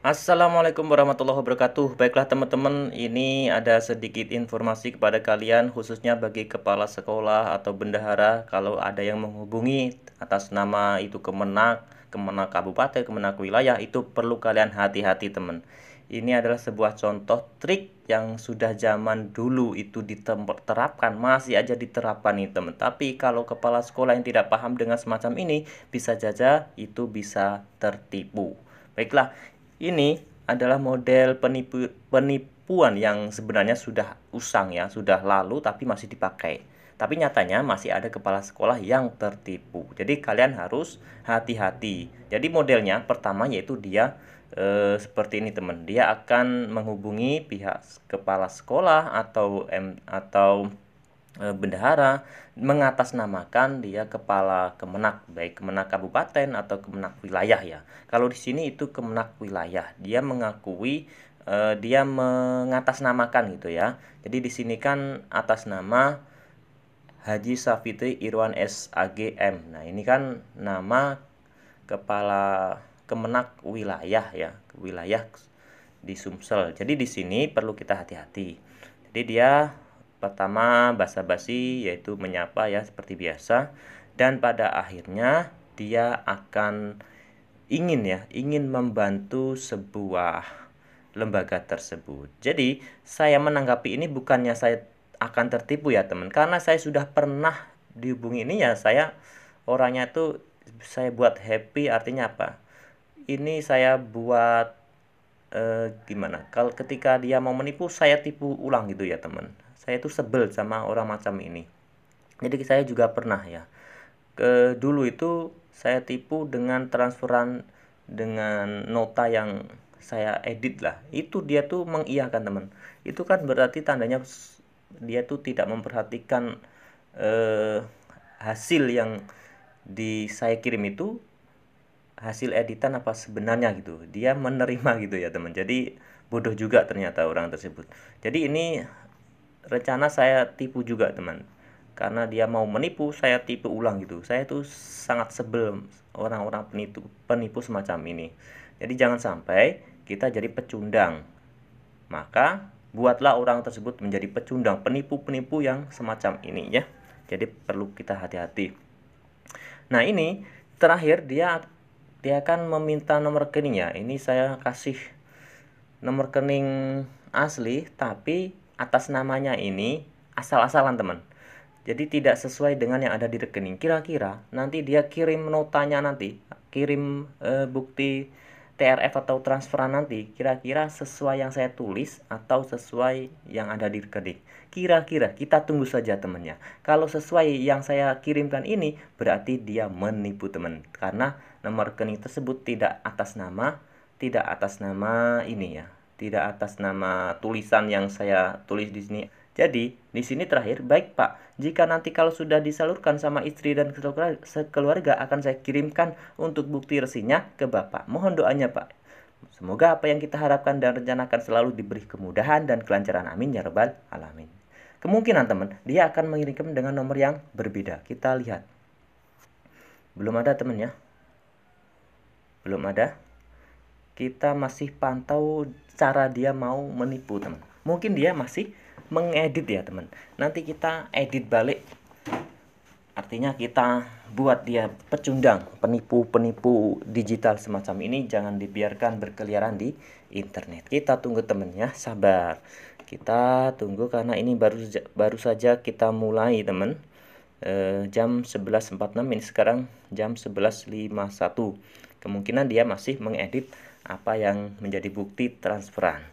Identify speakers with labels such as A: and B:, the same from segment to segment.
A: Assalamualaikum warahmatullahi wabarakatuh. Baiklah teman-teman, ini ada sedikit informasi kepada kalian khususnya bagi kepala sekolah atau bendahara kalau ada yang menghubungi atas nama itu Kemenak Kabupaten, Kemenak Wilayah itu perlu kalian hati-hati teman. Ini adalah sebuah contoh trik yang sudah zaman dulu itu diterapkan, masih aja diterapkan nih teman. Tapi kalau kepala sekolah yang tidak paham dengan semacam ini, bisa saja itu bisa tertipu. Baiklah, ini adalah model penipuan yang sebenarnya sudah usang ya, sudah lalu tapi masih dipakai. Tapi nyatanya masih ada kepala sekolah yang tertipu. Jadi kalian harus hati-hati. Jadi modelnya pertama yaitu dia seperti ini teman. Dia akan menghubungi pihak kepala sekolah atau bendahara mengatasnamakan dia kepala Kemenak, baik Kemenak Kabupaten atau Kemenak Wilayah ya. Kalau di sini itu Kemenak Wilayah, dia mengakui dia mengatasnamakan gitu ya. Jadi di sini kan atas nama Haji Safitri Irwan SAGM. Nah, ini kan nama kepala Kemenak Wilayah ya, wilayah di Sumsel. Jadi di sini perlu kita hati-hati. Jadi dia pertama basa-basi yaitu menyapa ya seperti biasa, dan pada akhirnya dia akan ingin membantu sebuah lembaga tersebut. Jadi saya menanggapi ini bukannya saya akan tertipu ya teman, karena saya sudah pernah dihubungi ini ya, saya orangnya tuh saya buat happy. Artinya apa? Ini saya buat gimana? Kalau ketika dia mau menipu, saya tipu ulang gitu ya teman. Saya tuh sebel sama orang macam ini. Jadi saya juga pernah ya. Dulu itu saya tipu dengan transferan dengan nota yang saya edit lah. Itu dia tuh mengiyakan teman. Itu kan berarti tandanya dia tuh tidak memperhatikan eh, hasil yang saya kirim itu hasil editan apa sebenarnya gitu. Dia menerima gitu ya teman. Jadi bodoh juga ternyata orang tersebut. Jadi ini rencana saya tipu juga teman, karena dia mau menipu saya tipu ulang gitu. Saya tuh sangat sebel orang-orang penipu penipu semacam ini. Jadi jangan sampai kita jadi pecundang, maka buatlah orang tersebut menjadi pecundang, penipu-penipu yang semacam ini ya. Jadi perlu kita hati-hati. Nah, ini terakhir dia dia akan meminta nomor rekening ya. Ini saya kasih nomor rekening asli tapi atas namanya ini asal-asalan teman. Jadi tidak sesuai dengan yang ada di rekening. Kira-kira nanti dia kirim notanya, nanti kirim bukti TRF atau transferan nanti, kira-kira sesuai yang saya tulis atau sesuai yang ada di rekening. Kira-kira kita tunggu saja temannya. Kalau sesuai yang saya kirimkan ini, berarti dia menipu teman, karena nomor rekening tersebut tidak atas nama ini ya, tidak atas nama tulisan yang saya tulis di sini. Jadi, di sini terakhir, baik Pak, jika nanti kalau sudah disalurkan sama istri dan sekeluarga akan saya kirimkan untuk bukti resinya ke Bapak. Mohon doanya Pak. Semoga apa yang kita harapkan dan rencanakan selalu diberi kemudahan dan kelancaran. Amin ya rabbal alamin. Kemungkinan teman, dia akan mengirimkan dengan nomor yang berbeda. Kita lihat. Belum ada teman ya. Belum ada. Kita masih pantau cara dia mau menipu teman. Mungkin dia masih mengedit ya teman. Nanti kita edit balik, artinya kita buat dia pecundang, penipu-penipu digital semacam ini jangan dibiarkan berkeliaran di internet. Kita tunggu teman ya, sabar. Kita tunggu karena ini baru saja kita mulai teman. Jam 11.46, ini sekarang jam 11.51. Kemungkinan dia masih mengedit apa yang menjadi bukti transferan.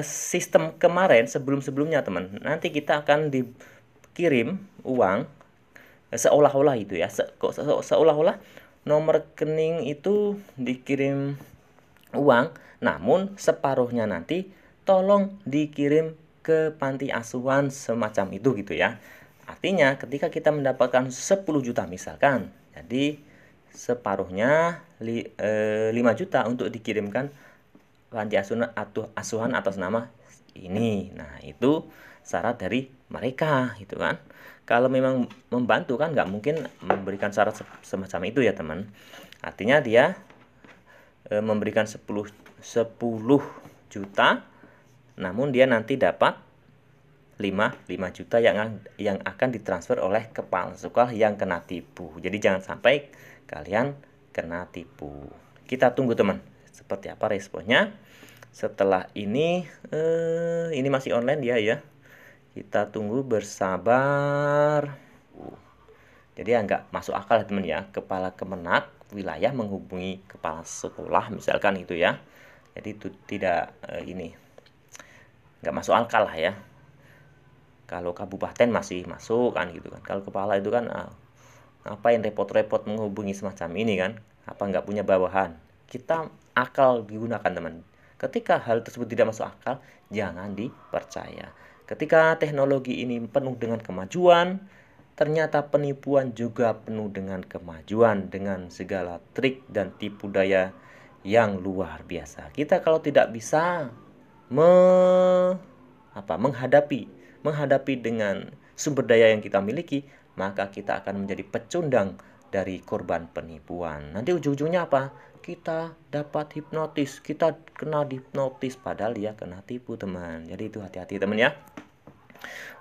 A: Sistem kemarin sebelum-sebelumnya teman, nanti kita akan dikirim uang seolah-olah itu ya, seolah-olah nomor rekening itu dikirim uang, namun separuhnya nanti tolong dikirim ke panti asuhan semacam itu gitu ya. Artinya ketika kita mendapatkan 10 juta misalkan, jadi separuhnya 5 juta untuk dikirimkan panti asuhan atas nama ini. Nah, itu syarat dari mereka gitu kan. Kalau memang membantu kan nggak mungkin memberikan syarat semacam itu ya teman. Artinya dia memberikan 10 juta, namun dia nanti dapat 5 juta yang akan ditransfer oleh kepala sekolah yang kena tipu. Jadi jangan sampai kalian kena tipu. Kita tunggu teman, seperti apa responnya. Setelah ini masih online dia ya. Kita tunggu bersabar. Jadi nggak masuk akal teman ya, kepala Kemenak wilayah menghubungi kepala sekolah misalkan itu ya. Jadi itu tidak nggak masuk akal lah ya. Kalau kabupaten masih masuk kan gitu kan. Kalau kepala itu kan ngapain repot-repot menghubungi semacam ini kan? Apa nggak punya bawahan? Kita akal digunakan teman. Ketika hal tersebut tidak masuk akal, jangan dipercaya. Ketika teknologi ini penuh dengan kemajuan, ternyata penipuan juga penuh dengan kemajuan, dengan segala trik dan tipu daya yang luar biasa. Kita kalau tidak bisa menghadapi dengan sumber daya yang kita miliki, maka kita akan menjadi pecundang dari korban penipuan. Nanti ujung-ujungnya apa? Kita dapat hipnotis, kita kena hipnotis padahal dia kena tipu teman. Jadi itu hati-hati teman ya.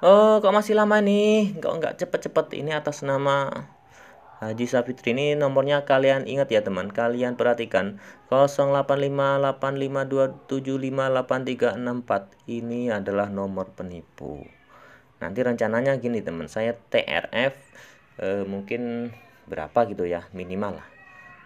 A: Oh, kok masih lama nih? Kok nggak cepet-cepet ini atas nama Haji Sapitri ini nomornya kalian ingat ya teman, kalian perhatikan 085852758364 ini adalah nomor penipu. Nanti rencananya gini teman, saya TRF mungkin berapa gitu ya minimal lah,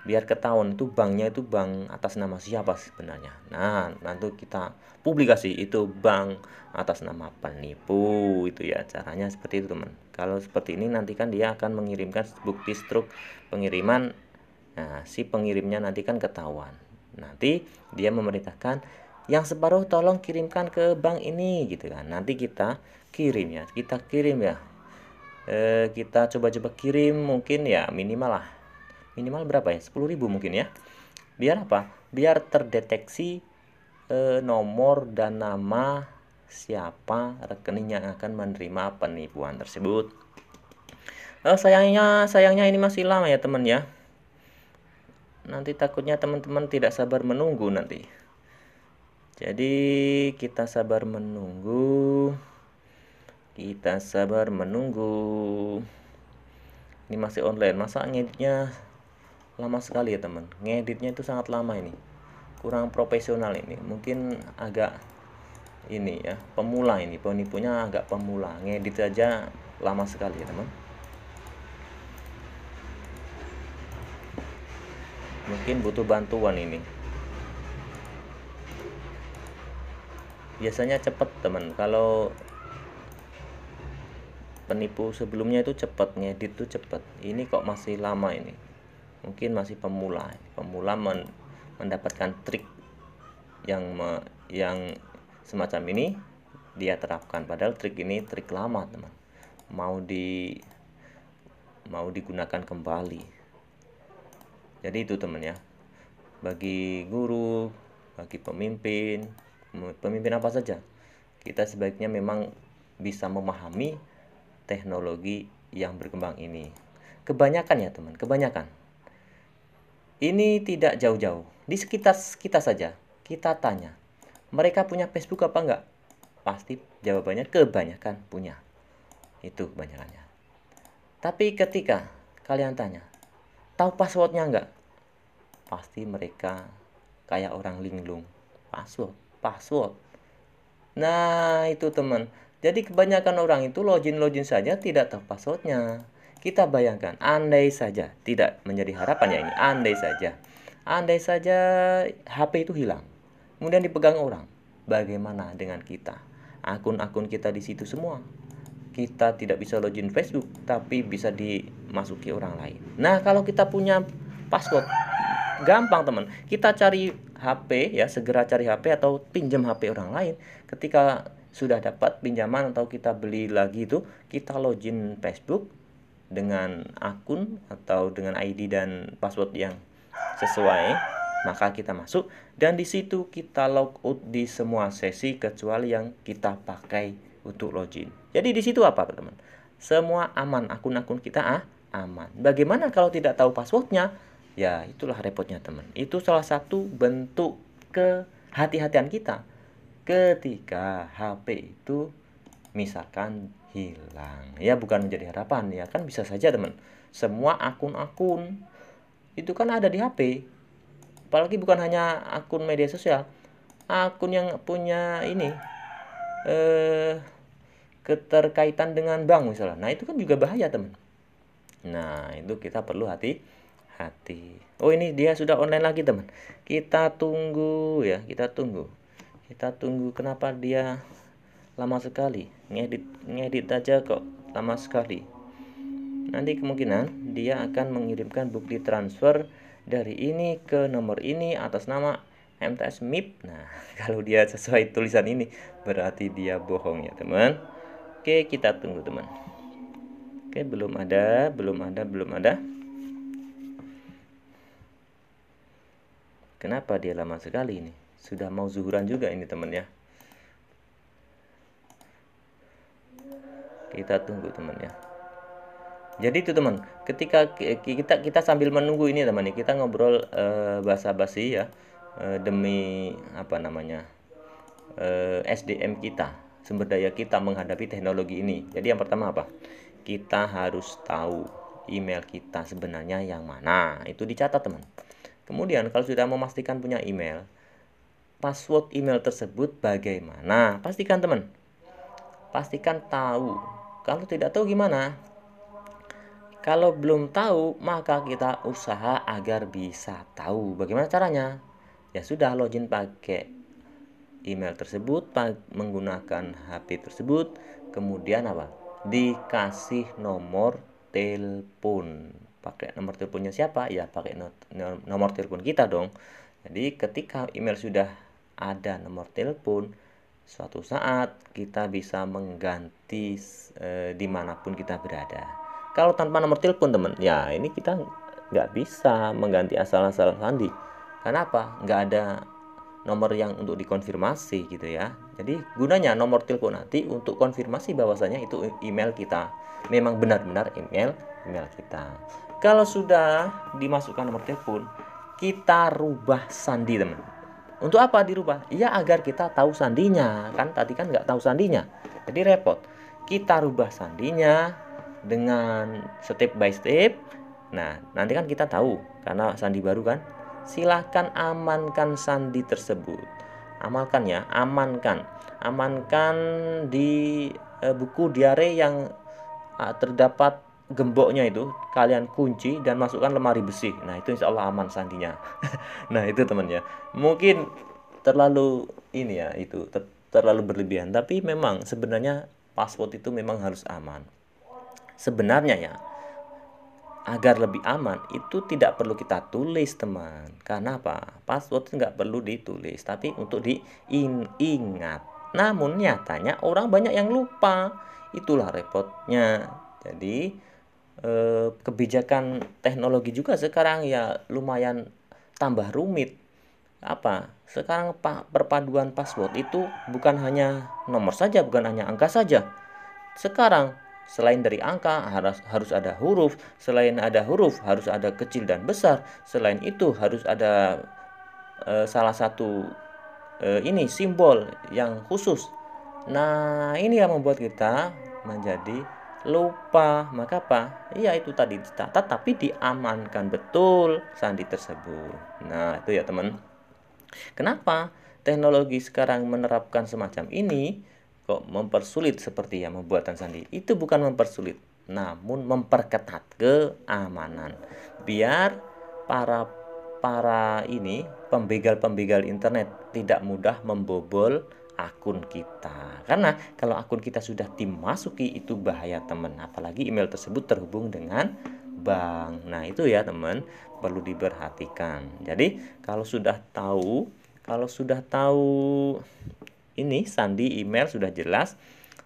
A: biar ketahuan itu banknya itu bank atas nama siapa sebenarnya. Nah nanti kita publikasi itu bank atas nama penipu itu ya, caranya seperti itu teman. Kalau seperti ini nanti kan dia akan mengirimkan bukti struk pengiriman. Nah si pengirimnya nanti kan ketahuan, nanti dia memerintahkan yang separuh tolong kirimkan ke bank ini gitu kan. Nanti kita kirim ya, kita coba-coba kirim mungkin ya minimal berapa ya, 10.000 mungkin ya. Biar apa? Biar terdeteksi nomor dan nama siapa rekening yang akan menerima penipuan tersebut. Sayangnya ini masih lama ya teman ya. Nanti takutnya teman-teman tidak sabar menunggu nanti. Jadi kita sabar menunggu. Ini masih online, masa ngeditnya lama sekali ya teman. Ngeditnya itu sangat lama ini, kurang profesional ini. Mungkin agak ini ya, pemula ini, penipunya agak pemula, ngedit aja lama sekali ya teman. Mungkin butuh bantuan ini. Biasanya cepet teman, kalau penipu sebelumnya itu cepat, ngedit tuh cepat. Ini kok masih lama ini. Mungkin masih pemula mendapatkan trik yang semacam ini dia terapkan, padahal trik ini trik lama teman. Mau digunakan kembali. Jadi itu teman ya. Bagi guru, bagi pemimpin apa saja, kita sebaiknya memang bisa memahami teknologi yang berkembang ini. Kebanyakan ya teman, ini tidak jauh-jauh, di sekitar kita saja. Kita tanya, mereka punya Facebook apa enggak? Pasti jawabannya kebanyakan punya. Itu kebanyakannya. Tapi ketika kalian tanya, tahu passwordnya enggak? Pasti mereka kayak orang linglung. Password. Nah itu teman. Jadi kebanyakan orang itu login saja tidak tahu passwordnya. Kita bayangkan, andai saja, tidak menjadi harapan ya ini, andai saja HP itu hilang, kemudian dipegang orang, bagaimana dengan kita? Akun-akun kita di situ semua. Kita tidak bisa login Facebook, tapi bisa dimasuki orang lain. Nah kalau kita punya password, gampang teman, kita cari HP ya, segera cari HP atau pinjam HP orang lain. Ketika sudah dapat pinjaman atau kita beli lagi itu, kita login Facebook dengan akun atau dengan ID dan password yang sesuai, maka kita masuk dan di situ kita logout di semua sesi kecuali yang kita pakai untuk login. Jadi di situ apa teman? Semua aman, akun-akun kita aman. Bagaimana kalau tidak tahu passwordnya? Ya itulah repotnya teman. Itu salah satu bentuk kehati-hatian kita ketika HP itu misalkan hilang. Ya bukan menjadi harapan ya, kan bisa saja teman. Semua akun-akun itu kan ada di HP. Apalagi bukan hanya akun media sosial, akun yang punya ini keterkaitan dengan bank misalnya. Nah, itu kan juga bahaya, teman. Nah, itu kita perlu hati-hati. Oh, ini dia sudah online lagi, teman. Kita tunggu ya, kita tunggu. Kita tunggu, kenapa dia lama sekali? Ngedit aja kok lama sekali. Nanti kemungkinan dia akan mengirimkan bukti transfer dari ini ke nomor ini atas nama MTS MIP. Nah, kalau dia sesuai tulisan ini berarti dia bohong ya, teman. Oke, kita tunggu, teman. Oke, belum ada. Kenapa dia lama sekali ini? Sudah mau zuhuran juga ini, teman ya. Kita tunggu, teman ya. Jadi itu, teman, ketika kita sambil menunggu ini, teman, kita ngobrol basa-basi ya, demi apa namanya? SDM kita, sumber daya kita menghadapi teknologi ini. Jadi yang pertama apa? Kita harus tahu email kita sebenarnya yang mana. Itu dicatat, teman. Kemudian kalau sudah memastikan punya email, password email tersebut bagaimana? Pastikan, teman. Pastikan tahu. Kalau tidak tahu gimana? Kalau belum tahu, maka kita usaha agar bisa tahu. Bagaimana caranya? Ya sudah, login pakai email tersebut, menggunakan HP tersebut, kemudian apa? Dikasih nomor telepon. Pakai nomor teleponnya siapa? Ya pakai nomor telepon kita dong. Jadi ketika email sudah ada nomor telepon, suatu saat kita bisa mengganti dimanapun kita berada. Kalau tanpa nomor telepon, teman, ya ini kita nggak bisa mengganti asal-asal sandi. Kenapa? Nggak ada nomor yang untuk dikonfirmasi gitu ya. Jadi gunanya nomor telepon nanti untuk konfirmasi bahwasanya itu email kita, memang benar-benar email kita. Kalau sudah dimasukkan nomor telepon, kita rubah sandi, teman. Untuk apa dirubah? Ya agar kita tahu sandinya. Kan tadi kan nggak tahu sandinya, jadi repot. Kita rubah sandinya dengan step by step. Nah, nanti kan kita tahu karena sandi baru kan. Silahkan amankan sandi tersebut. Amalkan ya, amankan di buku diare yang terdapat gemboknya itu. Kalian kunci dan masukkan lemari besi. Nah, itu insya Allah aman sandinya. Nah, itu, teman ya. Mungkin terlalu ini ya, itu terlalu berlebihan, tapi memang sebenarnya password itu memang harus aman. Sebenarnya ya, agar lebih aman itu tidak perlu kita tulis, teman. Karena apa? Password itu nggak perlu ditulis, tapi untuk diingat. Namun nyatanya orang banyak yang lupa. Itulah repotnya. Jadi kebijakan teknologi juga sekarang ya lumayan tambah rumit. Apa? Sekarang perpaduan password itu bukan hanya nomor saja, bukan hanya angka saja. Sekarang selain dari angka harus ada huruf, selain ada huruf harus ada kecil dan besar, selain itu harus ada salah satu ini simbol yang khusus. Nah, ini yang membuat kita menjadi lupa. Maka apa? Iya, itu tadi dicatat tapi diamankan betul sandi tersebut. Nah, itu ya, teman. Kenapa teknologi sekarang menerapkan semacam ini? Kok mempersulit seperti yang membuatan sandi? Itu bukan mempersulit, namun memperketat keamanan. Biar para ini pembegal-pembegal internet tidak mudah membobol akun kita. Karena kalau akun kita sudah dimasuki itu bahaya, teman. Apalagi email tersebut terhubung dengan bank. Nah, itu ya, teman, perlu diperhatikan. Jadi, kalau sudah tahu ini sandi email sudah jelas,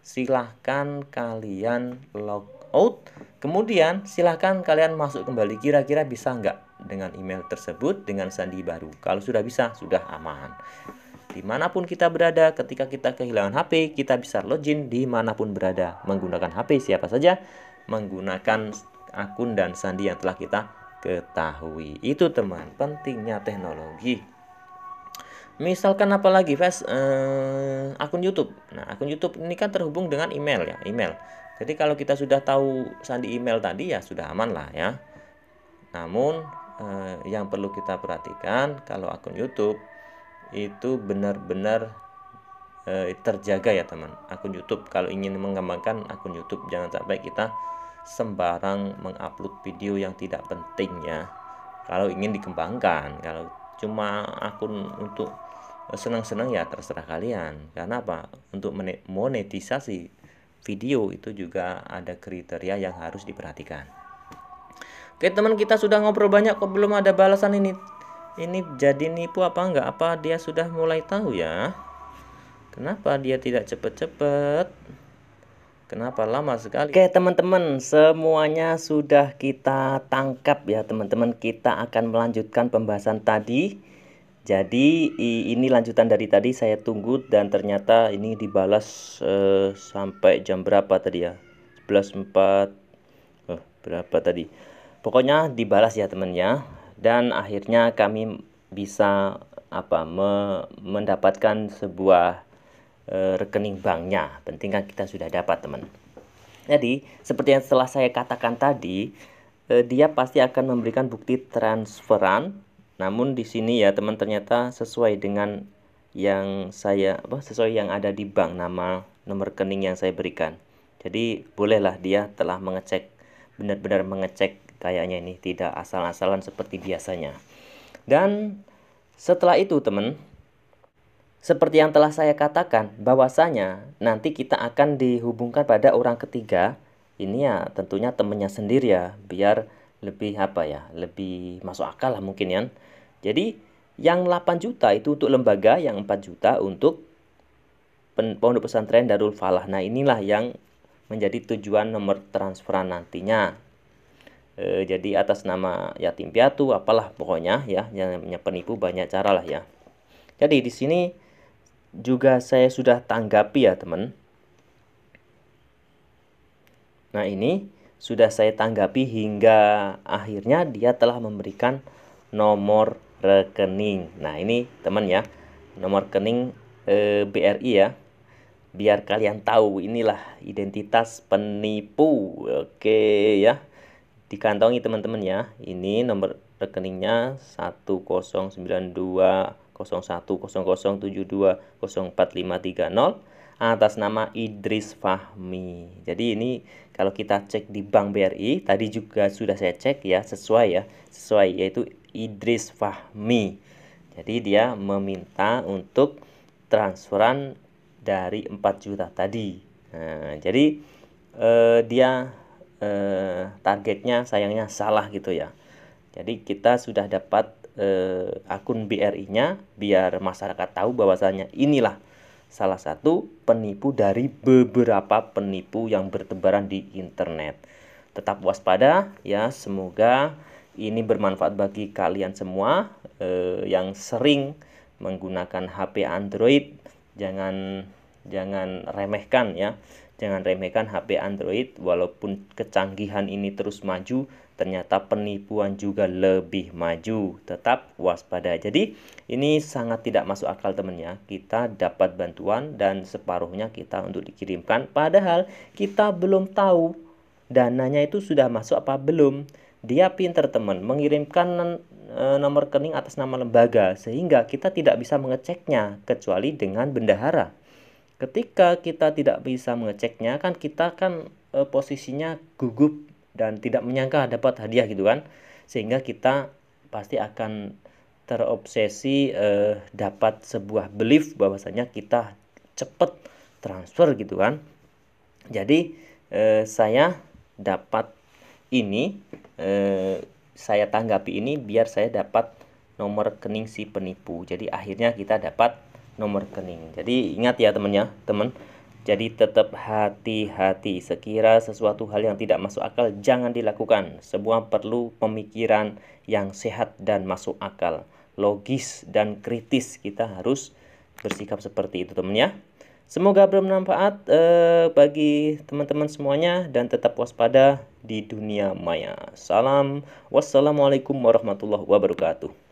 A: silahkan kalian log out. Kemudian silahkan kalian masuk kembali. Kira-kira bisa nggak dengan email tersebut dengan sandi baru? Kalau sudah bisa, sudah aman. Dimanapun kita berada, ketika kita kehilangan HP, kita bisa login dimanapun berada menggunakan HP siapa saja, menggunakan akun dan sandi yang telah kita ketahui. Itu, teman, pentingnya teknologi. Misalkan apa lagi, Fes? Akun YouTube. Nah, akun YouTube ini kan terhubung dengan email ya, email. Jadi kalau kita sudah tahu sandi email tadi ya sudah aman lah ya. Namun yang perlu kita perhatikan kalau akun YouTube itu benar-benar terjaga ya teman. Akun YouTube kalau ingin mengembangkan akun YouTube jangan sampai kita sembarang mengupload video yang tidak penting ya. Kalau ingin dikembangkan, kalau cuma akun untuk senang-senang ya terserah kalian. Karena apa? Untuk monetisasi video itu juga ada kriteria yang harus diperhatikan. Oke teman, kita sudah ngobrol banyak kok belum ada balasan ini. Ini jadi nipu apa enggak? Apa dia sudah mulai tahu ya? Kenapa dia tidak cepet-cepet? Kenapa lama sekali? Oke teman-teman, semuanya sudah kita tangkap ya teman-teman. Kita akan melanjutkan pembahasan tadi. Jadi ini lanjutan dari tadi, saya tunggu dan ternyata ini dibalas sampai jam berapa tadi ya? 11.04. Berapa tadi? Pokoknya dibalas ya teman ya. Dan akhirnya kami bisa mendapatkan sebuah rekening banknya. Penting kan kita sudah dapat teman. Jadi seperti yang setelah saya katakan tadi, dia pasti akan memberikan bukti transferan. Namun di sini ya teman ternyata sesuai dengan yang sesuai yang ada di bank, nama nomor rekening yang saya berikan. Jadi bolehlah dia telah mengecek, benar-benar mengecek, kayaknya ini tidak asal-asalan seperti biasanya. Dan setelah itu teman, seperti yang telah saya katakan, bahwasanya nanti kita akan dihubungkan pada orang ketiga. Ini ya tentunya temennya sendiri ya, biar lebih lebih masuk akal lah mungkin ya. Jadi yang 8 juta itu untuk lembaga, yang 4 juta untuk pondok pesantren Darul Falah. Nah inilah yang menjadi tujuan nomor transferan nantinya. Jadi atas nama yatim piatu apalah pokoknya ya, yang namanya penipu banyak cara lah ya. Jadi di sini juga saya sudah tanggapi ya teman. Nah ini sudah saya tanggapi hingga akhirnya dia telah memberikan nomor rekening. Nah ini teman ya, nomor rekening BRI ya, biar kalian tahu inilah identitas penipu. Oke ya, dikantongi teman-teman ya. Ini nomor rekeningnya 10920100720450 atas nama Idris Fahmi. Jadi ini kalau kita cek di Bank BRI, tadi juga sudah saya cek ya, sesuai yaitu Idris Fahmi. Jadi dia meminta untuk transferan dari 4 juta tadi. Nah, jadi dia targetnya sayangnya salah gitu ya. Jadi kita sudah dapat akun BRI-nya biar masyarakat tahu bahwasanya inilah salah satu penipu dari beberapa penipu yang bertebaran di internet. Tetap waspada ya, semoga ini bermanfaat bagi kalian semua yang sering menggunakan HP Android. Jangan remehkan ya. Jangan remehkan HP Android, walaupun kecanggihan ini terus maju, ternyata penipuan juga lebih maju. Tetap waspada. Jadi ini sangat tidak masuk akal teman ya. Kita dapat bantuan dan separuhnya kita untuk dikirimkan, padahal kita belum tahu dananya itu sudah masuk apa belum. Dia pinter teman, mengirimkan nomor rekening atas nama lembaga, sehingga kita tidak bisa mengeceknya kecuali dengan bendahara. Ketika kita tidak bisa mengeceknya kan kita kan posisinya gugup dan tidak menyangka dapat hadiah gitu kan, sehingga kita pasti akan terobsesi dapat sebuah belief bahwasanya kita cepet transfer gitu kan. Jadi saya dapat ini, saya tanggapi ini biar saya dapat nomor rekening si penipu. Jadi akhirnya kita dapat nomor rekening. Jadi ingat ya teman. Jadi tetap hati-hati. Sekira sesuatu hal yang tidak masuk akal jangan dilakukan. Semua perlu pemikiran yang sehat dan masuk akal, logis dan kritis. Kita harus bersikap seperti itu teman ya. Semoga bermanfaat bagi teman-teman semuanya dan tetap waspada di dunia maya. Salam, wassalamualaikum warahmatullahi wabarakatuh.